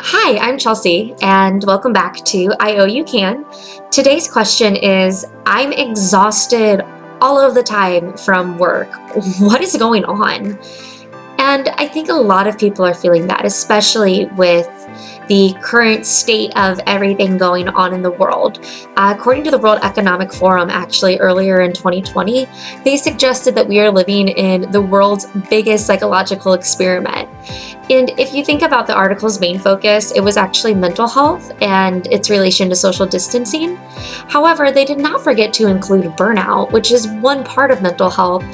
Hi, I'm Chelsea, and welcome back to I O You Can. Today's question is, I'm exhausted all of the time from work. What is going on? And I think a lot of people are feeling that, especially with the current state of everything going on in the world. According to the World Economic Forum, actually earlier in 2020, they suggested that we are living in the world's biggest psychological experiment. And if you think about the article's main focus, it was actually mental health and its relation to social distancing. However, they did not forget to include burnout, which is one part of mental health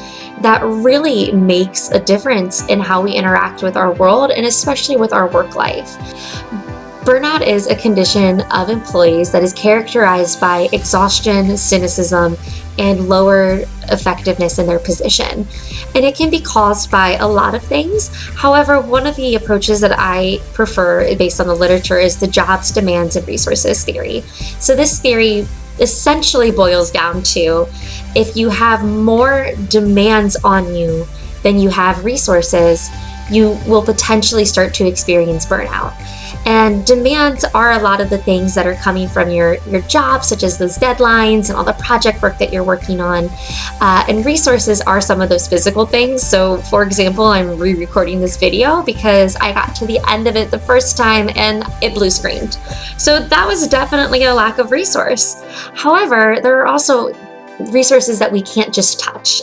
that really makes a difference in how we interact with our world and especially with our work life. Burnout is a condition of employees that is characterized by exhaustion, cynicism, and lower effectiveness in their position. And it can be caused by a lot of things. However, one of the approaches that I prefer based on the literature is the jobs, demands, and resources theory. So this theory essentially boils down to if you have more demands on you than you have resources, you will potentially start to experience burnout. And demands are a lot of the things that are coming from your job, such as those deadlines and all the project work that you're working on. And resources are some of those physical things. So for example, I'm re-recording this video because I got to the end of it the first time and it blue screened. So that was definitely a lack of resource. However, there are also resources that we can't just touch,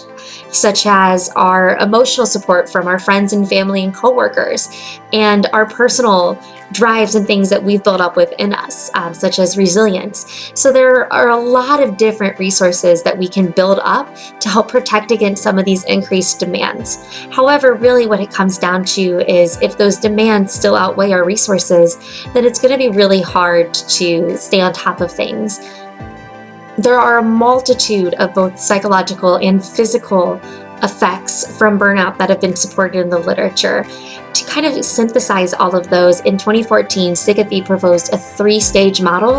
such as our emotional support from our friends and family and coworkers, and our personal drives and things that we've built up within us, such as resilience. So there are a lot of different resources that we can build up to help protect against some of these increased demands. However, really what it comes down to is if those demands still outweigh our resources, then it's going to be really hard to stay on top of things. There are a multitude of both psychological and physical effects from burnout that have been supported in the literature. To kind of synthesize all of those, in 2014, Sigathy proposed a 3-stage model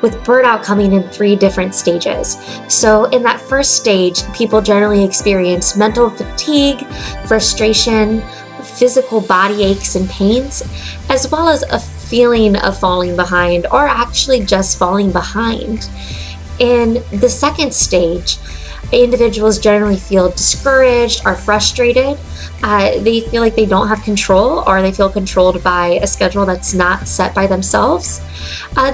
with burnout coming in 3 different stages. So in that first stage, people generally experience mental fatigue, frustration, physical body aches and pains, as well as a feeling of falling behind or actually just falling behind. In the second stage, individuals generally feel discouraged or frustrated. They feel like they don't have control, or they feel controlled by a schedule that's not set by themselves.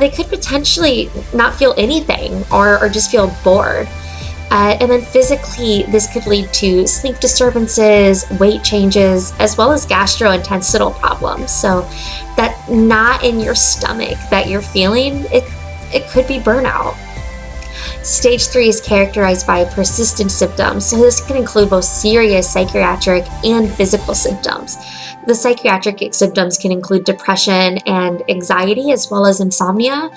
They could potentially not feel anything or just feel bored. And then physically, this could lead to sleep disturbances, weight changes, as well as gastrointestinal problems. So that knot in your stomach that you're feeling, it could be burnout. Stage 3 is characterized by persistent symptoms, so this can include both serious psychiatric and physical symptoms. The psychiatric symptoms can include depression and anxiety, as well as insomnia,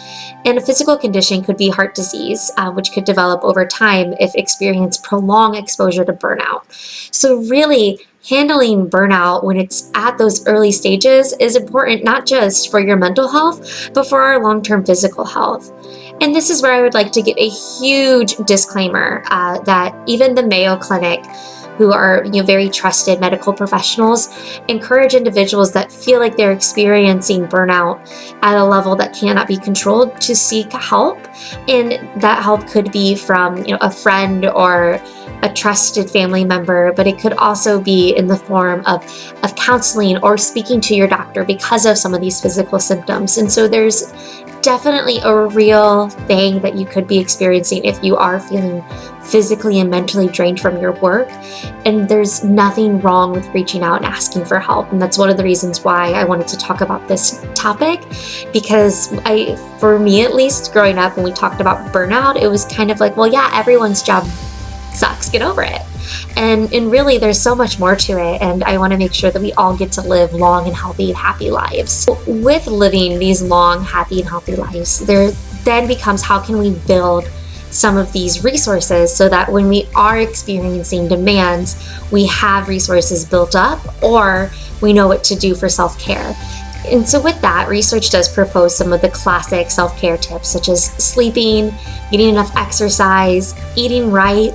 and a physical condition could be heart disease, which could develop over time if experienced prolonged exposure to burnout. So really, handling burnout when it's at those early stages is important not just for your mental health, but for our long-term physical health. And this is where I would like to give a huge disclaimer that even the Mayo Clinic, who are very trusted medical professionals, encourage individuals that feel like they're experiencing burnout at a level that cannot be controlled to seek help. And that help could be from a friend or a trusted family member, but it could also be in the form of counseling or speaking to your doctor because of some of these physical symptoms. And so there's definitely a real thing that you could be experiencing if you are feeling physically and mentally drained from your work. And there's nothing wrong with reaching out and asking for help. And that's one of the reasons why I wanted to talk about this topic, because for me at least, growing up when we talked about burnout, it was kind of like, well, yeah, everyone's job sucks, get over it. And really, there's so much more to it, and I want to make sure that we all get to live long and healthy and happy lives. With living these long, happy, and healthy lives, there then becomes how can we build some of these resources so that when we are experiencing demands, we have resources built up or we know what to do for self-care. And so with that, research does propose some of the classic self-care tips, such as sleeping, getting enough exercise, eating right,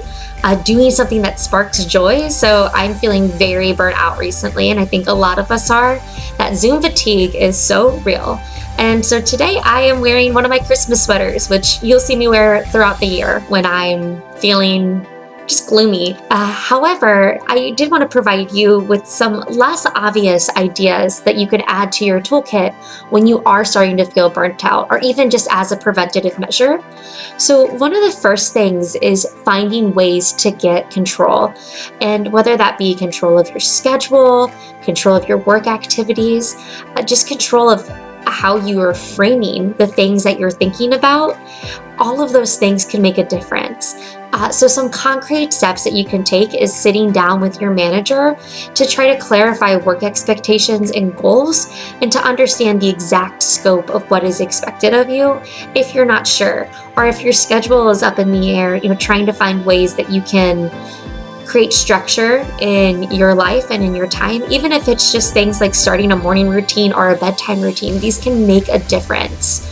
doing something that sparks joy. So I'm feeling very burnt out recently, and I think a lot of us are. That Zoom fatigue is so real. And so today I am wearing one of my Christmas sweaters, which you'll see me wear throughout the year when I'm feeling just gloomy. However, I did want to provide you with some less obvious ideas that you could add to your toolkit when you are starting to feel burnt out, or even just as a preventative measure. So one of the first things is finding ways to get control, and whether that be control of your schedule, control of your work activities, just control of how you are framing the things that you're thinking about. All of those things can make a difference. So some concrete steps that you can take is sitting down with your manager to try to clarify work expectations and goals, and to understand the exact scope of what is expected of you if you're not sure, or if your schedule is up in the air, trying to find ways that you can create structure in your life and in your time. Even if it's just things like starting a morning routine or a bedtime routine, these can make a difference.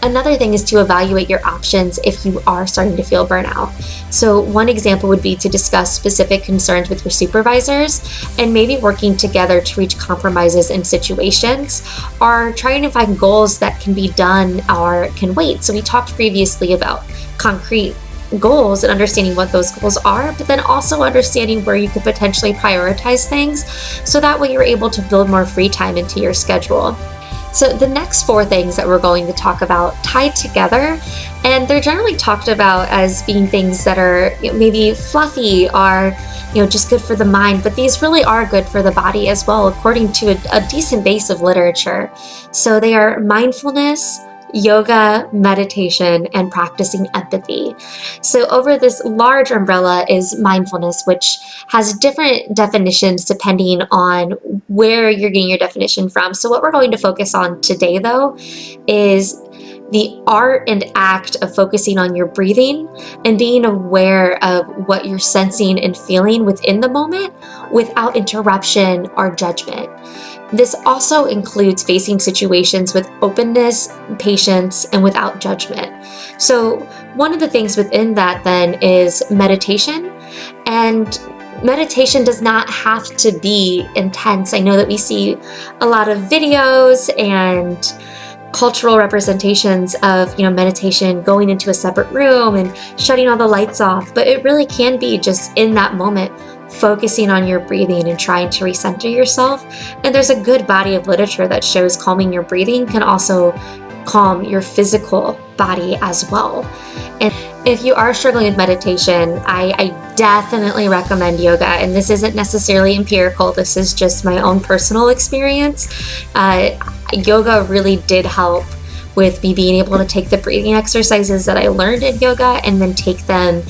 Another thing is to evaluate your options if you are starting to feel burnout. So one example would be to discuss specific concerns with your supervisors, and maybe working together to reach compromises in situations, or trying to find goals that can be done or can wait. So we talked previously about concrete goals and understanding what those goals are, but then also understanding where you could potentially prioritize things, so that way you're able to build more free time into your schedule. So the next 4 things that we're going to talk about tie together, and they're generally talked about as being things that are maybe fluffy or just good for the mind, but these really are good for the body as well, according to a decent base of literature. So they are mindfulness, yoga, meditation, and practicing empathy. So over this large umbrella is mindfulness, which has different definitions depending on where you're getting your definition from. So what we're going to focus on today, though, is the art and act of focusing on your breathing and being aware of what you're sensing and feeling within the moment without interruption or judgment. This also includes facing situations with openness, patience, and without judgment. So one of the things within that then is meditation. And meditation does not have to be intense. I know that we see a lot of videos and cultural representations of meditation going into a separate room and shutting all the lights off, but it really can be just in that moment focusing on your breathing and trying to recenter yourself. And there's a good body of literature that shows calming your breathing can also calm your physical body as well. And if you are struggling with meditation, I definitely recommend yoga. And this isn't necessarily empirical, this is just my own personal experience. Yoga really did help with me being able to take the breathing exercises that I learned in yoga and then take them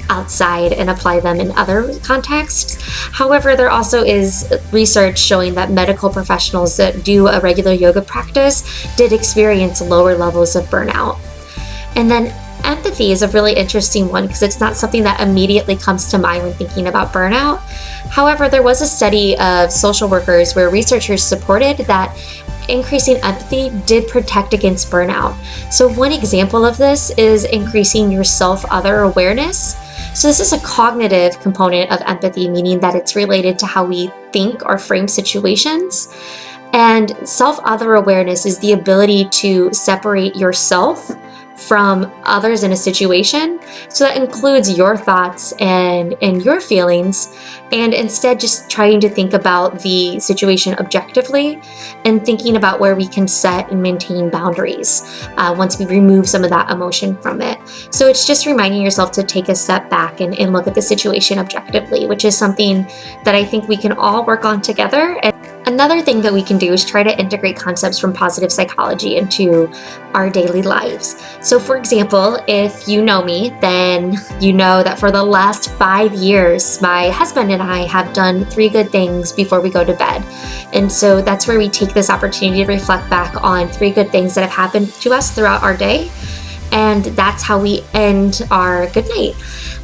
outside and apply them in other contexts. However, there also is research showing that medical professionals that do a regular yoga practice did experience lower levels of burnout. And then empathy is a really interesting one because it's not something that immediately comes to mind when thinking about burnout. However, there was a study of social workers where researchers supported that increasing empathy did protect against burnout. So one example of this is increasing your self-other awareness. So this is a cognitive component of empathy, meaning that it's related to how we think or frame situations. And self-other awareness is the ability to separate yourself from others in a situation. So that includes your thoughts and your feelings, and instead just trying to think about the situation objectively and thinking about where we can set and maintain boundaries once we remove some of that emotion from it. So it's just reminding yourself to take a step back and look at the situation objectively, which is something that I think we can all work on together. And another thing that we can do is try to integrate concepts from positive psychology into our daily lives. So for example, if you know me, then you know that for the last 5 years, my husband and I have done 3 good things before we go to bed. And so that's where we take this opportunity to reflect back on 3 good things that have happened to us throughout our day. And that's how we end our good night.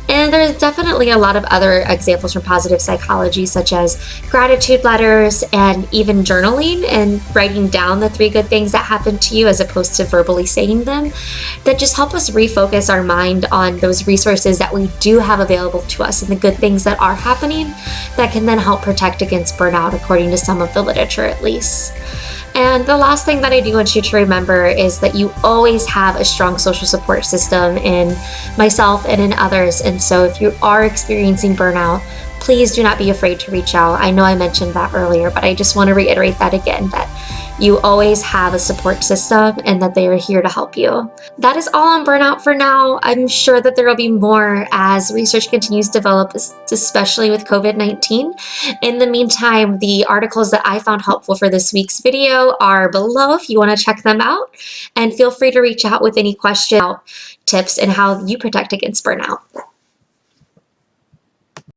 And there's definitely a lot of other examples from positive psychology, such as gratitude letters and even journaling and writing down the 3 good things that happened to you as opposed to verbally saying them, that just help us refocus our mind on those resources that we do have available to us and the good things that are happening that can then help protect against burnout, according to some of the literature at least. And the last thing that I do want you to remember is that you always have a strong social support system in myself and in others. And so if you are experiencing burnout, please do not be afraid to reach out. I know I mentioned that earlier, but I just want to reiterate that again, that you always have a support system and that they are here to help you. That is all on burnout for now. I'm sure that there will be more as research continues to develop, especially with COVID-19. In the meantime, the articles that I found helpful for this week's video are below if you want to check them out. And feel free to reach out with any questions, tips, and how you protect against burnout.